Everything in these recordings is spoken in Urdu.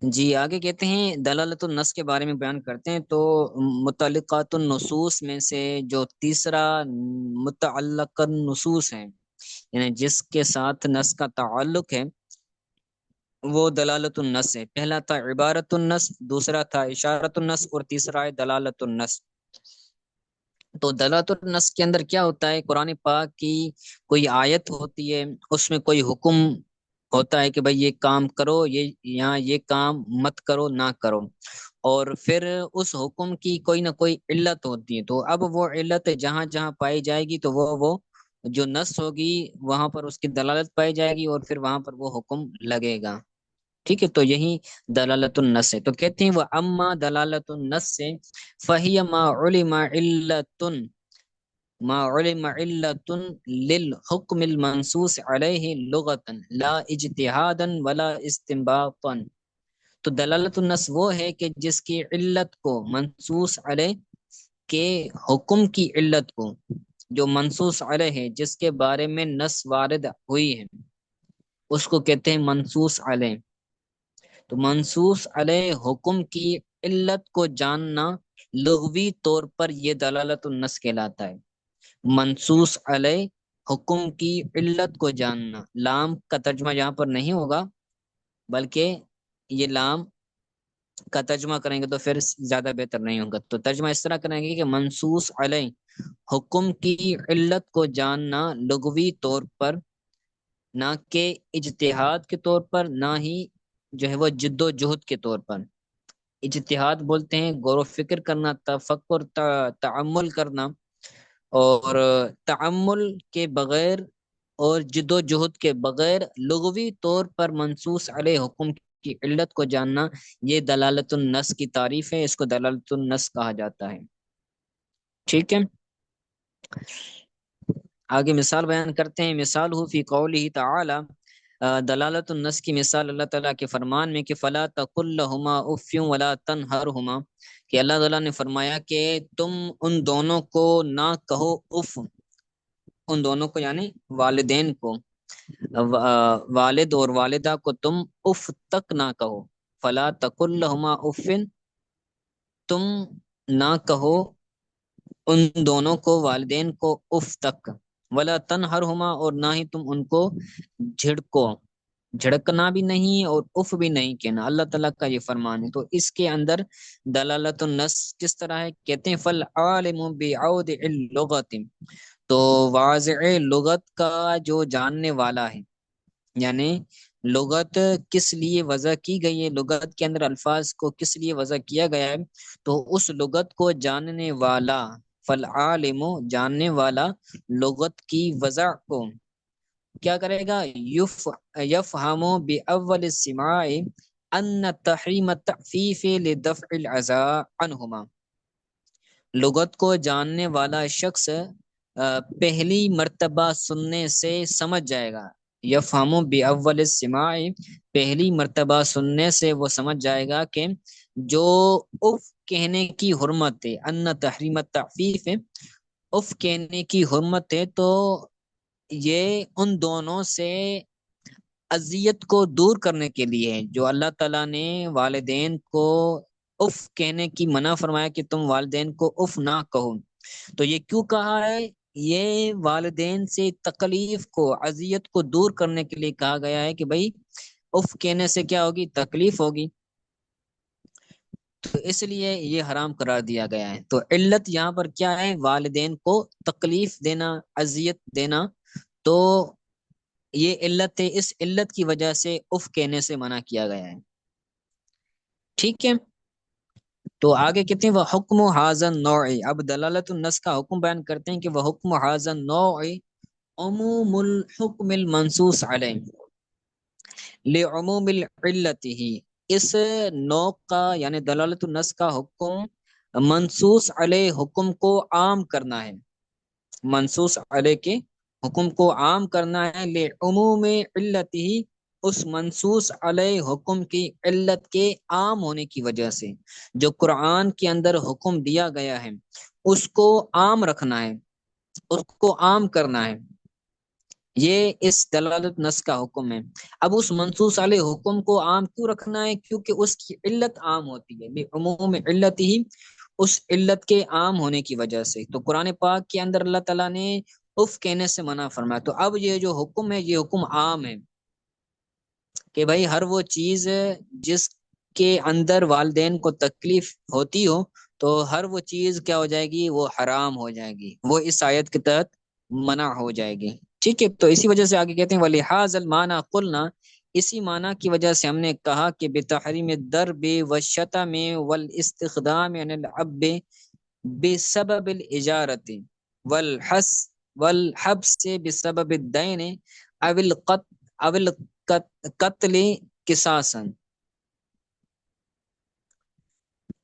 جی آگے کہتے ہیں دلالت النص کے بارے میں بیان کرتے ہیں تو متعلقات النصوص میں سے جو تیسرا متعلق النصوص ہے، یعنی جس کے ساتھ نص کا تعلق ہے، وہ دلالت النص ہے۔ پہلا تھا عبارت النص، دوسرا تھا اشارت النص، اور تیسرا ہے دلالت النص۔ تو دلالت النص کے اندر کیا ہوتا ہے؟ قرآن پاک کی کوئی آیت ہوتی ہے، اس میں کوئی حکم ہوتا ہے کہ بھائی یہ کام کرو، یہ کام مت کرو، نہ کرو، اور پھر اس حکم کی کوئی نہ کوئی علت ہوتی ہے۔ تو اب وہ علت جہاں جہاں پائی جائے گی تو وہ جو نص ہوگی وہاں پر اس کی دلالت پائی جائے گی، اور پھر وہاں پر وہ حکم لگے گا۔ ٹھیک ہے، تو یہی دلالت النص ہے۔ تو کہتے ہیں وہ اما دلالت النص سے فہی ما علم علت للحکم المنصوص علیہ لغتا لا اجتہادا ولا استنباطا۔ تو دلالت النص وہ ہے کہ جس کی علت کو منصوص علیہ کے حکم کی علت کو، جو منصوص علیہ ہے، جس کے بارے میں نص وارد ہوئی ہے، اس کو کہتے ہیں منصوص علیہ۔ تو منصوص علیہ حکم کی علت کو جاننا لغوی طور پر یہ دلالت النص کہلاتا ہے۔ منصوص علیہ حکم کی علت کو جاننا، لام کا ترجمہ یہاں پر نہیں ہوگا، بلکہ یہ لام کا ترجمہ کریں گے تو پھر زیادہ بہتر نہیں ہوگا۔ تو ترجمہ اس طرح کریں گے کہ منصوص علیہ حکم کی علت کو جاننا لغوی طور پر، نہ کہ اجتہاد کے طور پر، نہ ہی جو ہے وہ جد و جہد کے طور پر۔ اجتہاد بولتے ہیں غور و فکر کرنا، تفکر، تعمل کرنا، اور تعمل کے بغیر اور جد و جہد کے بغیر لغوی طور پر منصوص علیہ حکم کی علت کو جاننا، یہ دلالت النص کی تعریف ہے، اس کو دلالت النص کہا جاتا ہے۔ ٹھیک ہے، آگے مثال بیان کرتے ہیں۔ مثال ہو فی قولہ تعالی، دلالت النص کی مثال اللہ تعالیٰ کے فرمان میں کہ فلا تقل لهما اف ولا تنهرهما، کہ اللہ تعالیٰ نے فرمایا کہ تم ان دونوں کو نہ کہو اف، ان دونوں کو یعنی والدین کو، والد اور والدہ کو تم اف تک نہ کہو۔ فلا تقل لهما اف، تم نہ کہو ان دونوں کو، والدین کو، اف تک۔ ولا تنہرہما، اور نہ ہی تم ان کو جھڑکو، جھڑکنا بھی نہیں اور اف بھی نہیں کہنا، اللہ تعالیٰ کا یہ فرمان ہے۔ تو اس کے اندر دلالت النص کس طرح ہے؟ کہتے ہیں فالعالم بعود اللغت، تو واضع لغت کا جو جاننے والا ہے، یعنی لغت کس لیے وضع کی گئی ہے، لغت کے اندر الفاظ کو کس لیے وضع کیا گیا ہے، تو اس لغت کو جاننے والا، فالعالم جاننے والا، لغت کی وضع کو کیا کرے گا؟ یفہم باول السماع ان تحریم التعفیف لدفع العزاء عنہما، لغت کو جاننے والا شخص پہلی مرتبہ سننے سے سمجھ جائے گا۔ یفہم باول السماع، پہلی مرتبہ سننے سے وہ سمجھ جائے گا کہ جو اف کہنے کی حرمت ہے، ان تحریم التعفیف، اف کہنے کی حرمت ہے، تو یہ ان دونوں سے اذیت کو دور کرنے کے لیے ہے۔ جو اللہ تعالیٰ نے والدین کو اف کہنے کی منع فرمایا کہ تم والدین کو اف نہ کہو، تو یہ کیوں کہا ہے؟ یہ والدین سے تکلیف کو، اذیت کو دور کرنے کے لیے کہا گیا ہے کہ بھائی اف کہنے سے کیا ہوگی؟ تکلیف ہوگی، تو اس لیے یہ حرام قرار دیا گیا ہے۔ تو علت یہاں پر کیا ہے؟ والدین کو تکلیف دینا، اذیت دینا، تو یہ علت ہے، اس علت کی وجہ سے اف کہنے سے منع کیا گیا ہے۔ ٹھیک ہے، تو آگے کہتے ہیں وہ حکم حاضن نوع، اب دلالت النص کا حکم بیان کرتے ہیں کہ وہ حکم حاضن نوع عموم الحکم المنصوص علیہ لعموم العلت ہی، اس نوع کا یعنی دلالت النص کا حکم منصوص علیہ حکم کو عام کرنا ہے، منصوص علیہ کے حکم کو عام کرنا ہے، لعموم علت ہی، اس منصوص علیہ حکم کی علت کے عام ہونے کی وجہ سے، جو قرآن کے اندر حکم دیا گیا ہے اس کو عام رکھنا ہے، اس کو عام کرنا ہے۔ یہ اس دلالت نص کا حکم ہے۔ اب اس منصوص علیہ حکم کو عام کیوں رکھنا ہے؟ کیونکہ اس کی علت عام ہوتی ہے، بعموم علت ہی، اس علت کے عام ہونے کی وجہ سے۔ تو قرآن پاک کے اندر اللہ تعالیٰ نے اف کہنے سے منع فرمایا، تو اب یہ جو حکم ہے یہ حکم عام ہے کہ بھائی ہر وہ چیز جس کے اندر والدین کو تکلیف ہوتی ہو تو ہر وہ چیز کیا ہو جائے گی؟ وہ حرام ہو جائے گی، وہ اس آیت کے تحت منع ہو جائے گی۔ ٹھیک ہے، تو اسی وجہ سے آگے کہتے ہیں وَلِحَاظَ الْمَعْنَى قُلْنَا، اسی معنی کی وجہ سے ہم نے کہا کہ بتحریم الضرب والشتم والاستخدام عن العب بسبب الاجارت والحس والحبس بسبب الدین او القتل قصاصا،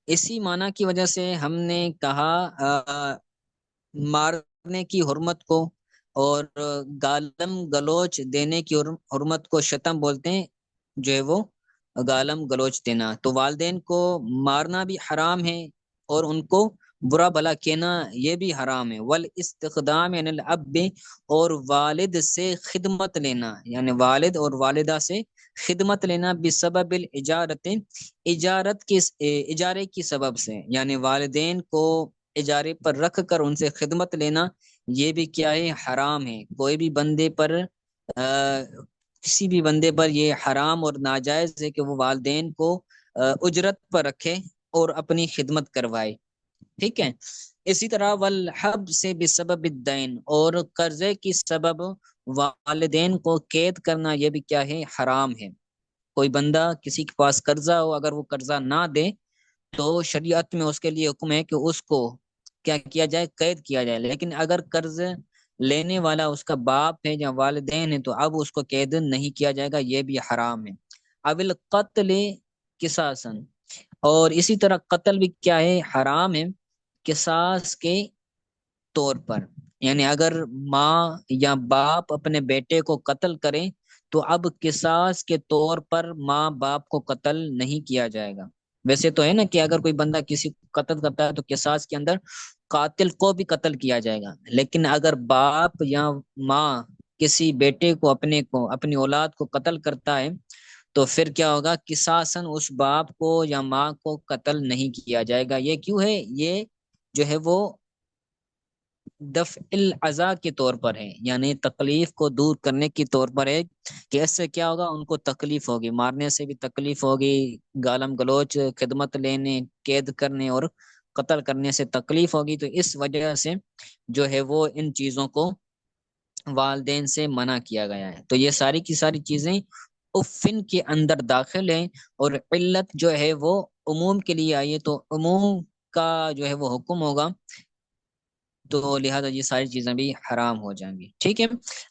اسی معنی کی وجہ سے ہم نے کہا مارنے کی حرمت کو اور گالم گلوچ دینے کی حرمت کو شتم بولتے ہیں، جو ہے وہ گالم گلوچ دینا۔ تو والدین کو مارنا بھی حرام ہے اور ان کو برا بھلا کہنا یہ بھی حرام ہے۔ والاستخدام یعنی الاب، اور والد سے خدمت لینا، یعنی والد اور والدہ سے خدمت لینا، بسبب الاجارت، اجارت کی اجارے کی سبب سے، یعنی والدین کو اجارے پر رکھ کر ان سے خدمت لینا یہ بھی کیا ہے؟ حرام ہے۔ کوئی بھی بندے پر کسی بھی بندے پر یہ حرام اور ناجائز ہے کہ وہ والدین کو اجرت پر رکھے اور اپنی خدمت کروائے۔ ٹھیک ہے، اسی طرح والحب سے بسبب الدین، اور قرضے کی سبب والدین کو قید کرنا یہ بھی کیا ہے؟ حرام ہے۔ کوئی بندہ کسی کے پاس قرضہ ہو، اگر وہ قرضہ نہ دے تو شریعت میں اس کے لیے حکم ہے کہ اس کو کیا کیا جائے؟ قید کیا جائے۔ لیکن اگر قرض لینے والا اس کا باپ ہے یا والدین ہے تو اب اس کو قید نہیں کیا جائے گا، یہ بھی حرام ہے۔ اب القتل قصاصا، اور اسی طرح قتل بھی کیا ہے؟ حرام ہے، قصاص کے طور پر، یعنی اگر ماں یا باپ اپنے بیٹے کو قتل کریں تو اب قصاص کے طور پر ماں باپ کو قتل نہیں کیا جائے گا۔ ویسے تو ہے نا کہ اگر کوئی بندہ کسی کو قتل کرتا ہے تو قصاص کے اندر قاتل کو بھی قتل کیا جائے گا، لیکن اگر باپ یا ماں کسی بیٹے کو اپنی اولاد کو قتل کرتا ہے تو پھر کیا ہوگا؟ قصاصاً اس باپ کو یا ماں کو قتل نہیں کیا جائے گا۔ یہ کیوں ہے؟ یہ جو ہے وہ دفع العزا کے طور پر ہے، یعنی تکلیف کو دور کرنے کی طور پر ہے کہ اس سے کیا ہوگا؟ ان کو تکلیف ہوگی، مارنے سے بھی تکلیف ہوگی، گالم گلوچ، خدمت لینے، قید کرنے اور قتل کرنے سے تکلیف ہوگی، تو اس وجہ سے جو ہے وہ ان چیزوں کو والدین سے منع کیا گیا ہے۔ تو یہ ساری کی ساری چیزیں افن کے اندر داخل ہیں، اور علت جو ہے وہ عموم کے لیے آئی ہے، تو عموم کا جو ہے وہ حکم ہوگا، تو لہذا یہ ساری چیزیں بھی حرام ہو جائیں گی۔ ٹھیک ہے،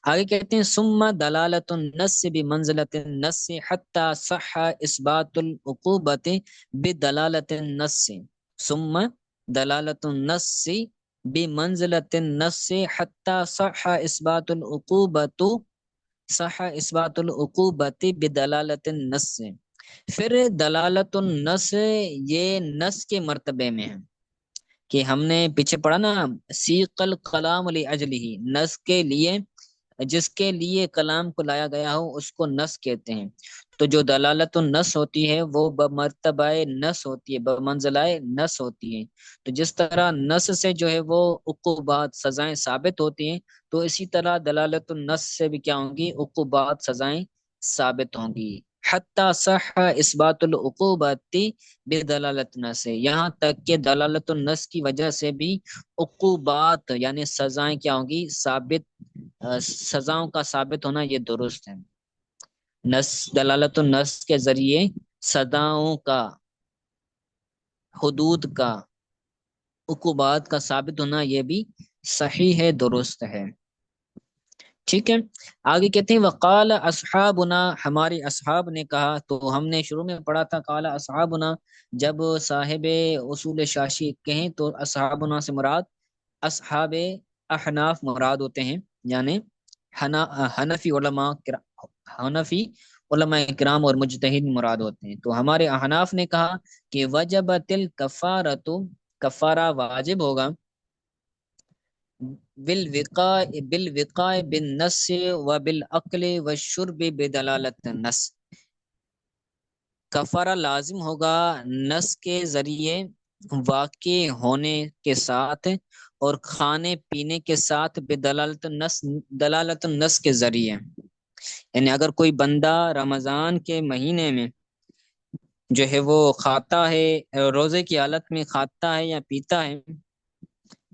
آگے کہتے ہیں ثم دلالت النص بمنزلۃ النص حتى صح اثبات العقوبۃ بدلالت النص، ثم دلالت النص بمنزلۃ النص حتى صح اثبات العقوبۃ، صح اثبات العقوبۃ بدلالت النص، پھر دلالت النص یہ نص کے مرتبے میں ہے کہ ہم نے پیچھے پڑھا نا سیق الکلام لاجلہ، نص کے لیے، جس کے لیے کلام کو لایا گیا ہو اس کو نص کہتے ہیں۔ تو جو دلالت النص ہوتی ہے وہ بمرتبہ نص ہوتی ہے، بمنزلہ نص ہوتی ہے۔ تو جس طرح نص سے جو ہے وہ عقوبات سزائیں ثابت ہوتی ہیں، تو اسی طرح دلالت النص سے بھی کیا ہوں گی؟ عقوبات سزائیں ثابت ہوں گی۔ حتی صح اثبات العقوبات بدلالت النص، یہاں تک کہ دلالت النص کی وجہ سے بھی عقوبات یعنی سزائیں کیا ہوں گی؟ ثابت، سزاؤں کا ثابت ہونا یہ درست ہے۔ نص، دلالت النص کے ذریعے سزاؤں کا، حدود کا، عقوبات کا ثابت ہونا یہ بھی صحیح ہے، درست ہے۔ ٹھیک ہے، آگے کہتے ہیں وقال اصحابنا، ہمارے اصحاب نے کہا، تو ہم نے شروع میں پڑھا تھا قال اصحابنا، جب صاحب اصول شاشی کہیں تو اصحابنا سے مراد اصحاب احناف مراد ہوتے ہیں، یعنی حنفی علماء، حنفی علماء کرام اور مجتہد مراد ہوتے ہیں۔ تو ہمارے احناف نے کہا کہ وجبت الکفارۃ، کفارہ واجب ہوگا، بالوقاء بالنص وبالعقل والشرب بدلالت النص، کفارہ لازم ہوگا نص کے ذریعے، واقع ہونے کے ساتھ، اور کھانے پینے کے ساتھ، دلالت النص کے ذریعے، یعنی اگر کوئی بندہ رمضان کے مہینے میں جو ہے وہ کھاتا ہے، روزے کی حالت میں کھاتا ہے یا پیتا ہے،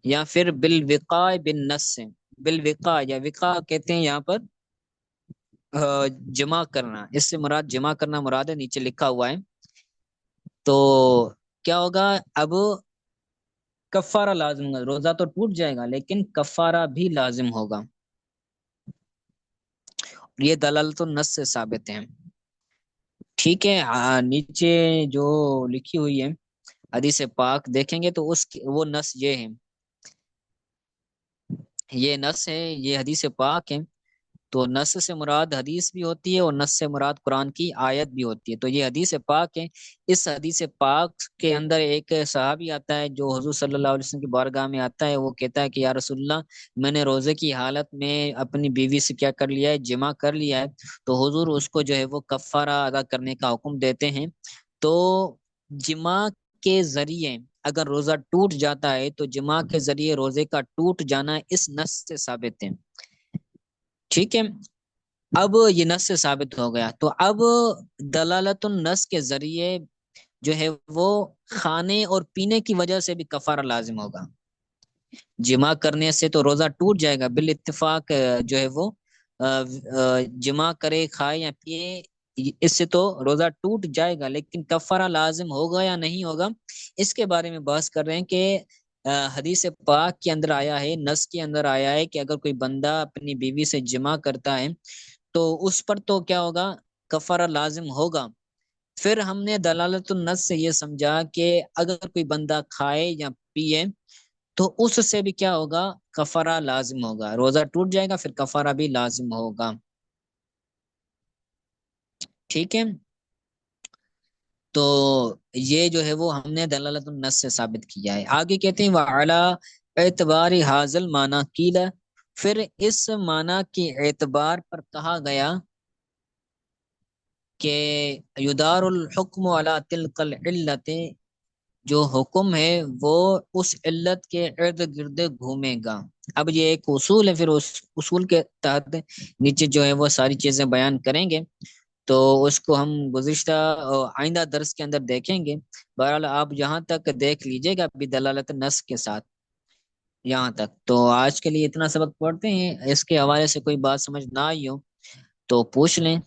یا پھر بالوقاء بالنص سے، بالوقاء یا وقاء کہتے ہیں یہاں پر جمع کرنا، اس سے مراد جمع کرنا مراد ہے، نیچے لکھا ہوا ہے، تو کیا ہوگا اب؟ کفارہ لازم ہوگا، روزہ تو ٹوٹ جائے گا لیکن کفارہ بھی لازم ہوگا، یہ دلالت النص سے ثابت ہے۔ ٹھیک ہے، نیچے جو لکھی ہوئی ہے حدیث پاک دیکھیں گے تو وہ نص یہ ہے، یہ نص ہے، یہ حدیث پاک ہے، تو نص سے مراد حدیث بھی ہوتی ہے اور نص سے مراد قرآن کی آیت بھی ہوتی ہے، تو یہ حدیث پاک ہے۔ اس حدیث پاک کے اندر ایک صحابی آتا ہے جو حضور صلی اللہ علیہ وسلم کی بارگاہ میں آتا ہے، وہ کہتا ہے کہ یا رسول اللہ، میں نے روزے کی حالت میں اپنی بیوی سے کیا کر لیا ہے؟ جمع کر لیا ہے، تو حضور اس کو جو ہے وہ کفارہ ادا کرنے کا حکم دیتے ہیں۔ تو جمع کے ذریعے اگر روزہ ٹوٹ جاتا ہے تو جمع کے ذریعے روزے کا ٹوٹ جانا اس نص سے ثابت ہے۔ ٹھیک ہے، اب یہ نص سے ثابت ہو گیا، تو اب دلالت النص کے ذریعے جو ہے وہ کھانے اور پینے کی وجہ سے بھی کفارہ لازم ہوگا۔ جمع کرنے سے تو روزہ ٹوٹ جائے گا بالاتفاق، جو ہے وہ جمع کرے، کھائے یا پیے، اس سے تو روزہ ٹوٹ جائے گا، لیکن کفارہ لازم ہوگا یا نہیں ہوگا، اس کے بارے میں بحث کر رہے ہیں کہ حدیث پاک کے اندر آیا ہے، نص کے اندر آیا ہے کہ اگر کوئی بندہ اپنی بیوی سے جمع کرتا ہے تو اس پر تو کیا ہوگا؟ کفارہ لازم ہوگا۔ پھر ہم نے دلالت النص سے یہ سمجھا کہ اگر کوئی بندہ کھائے یا پیے تو اس سے بھی کیا ہوگا؟ کفارہ لازم ہوگا، روزہ ٹوٹ جائے گا، پھر کفارہ بھی لازم ہوگا۔ ٹھیک ہے، تو یہ جو ہے وہ ہم نے دلالت النص سے ثابت کیا ہے۔ آگے کہتے ہیں وَعَلَىٰ اعتبار حاضل معنی قیل، پھر اس معنی کے اعتبار پر کہا گیا کہ یدار الحکم علی تلک العلت، جو حکم ہے وہ اس علت کے ارد گرد گھومے گا۔ اب یہ ایک اصول ہے، پھر اس اصول کے تحت نیچے جو ہے وہ ساری چیزیں بیان کریں گے، تو اس کو ہم گزشتہ آئندہ درس کے اندر دیکھیں گے۔ بہرحال آپ یہاں تک دیکھ لیجئے گا بدلالت نص کے ساتھ، یہاں تک تو آج کے لیے اتنا سبق پڑھتے ہیں، اس کے حوالے سے کوئی بات سمجھ نہ آئی ہو تو پوچھ لیں۔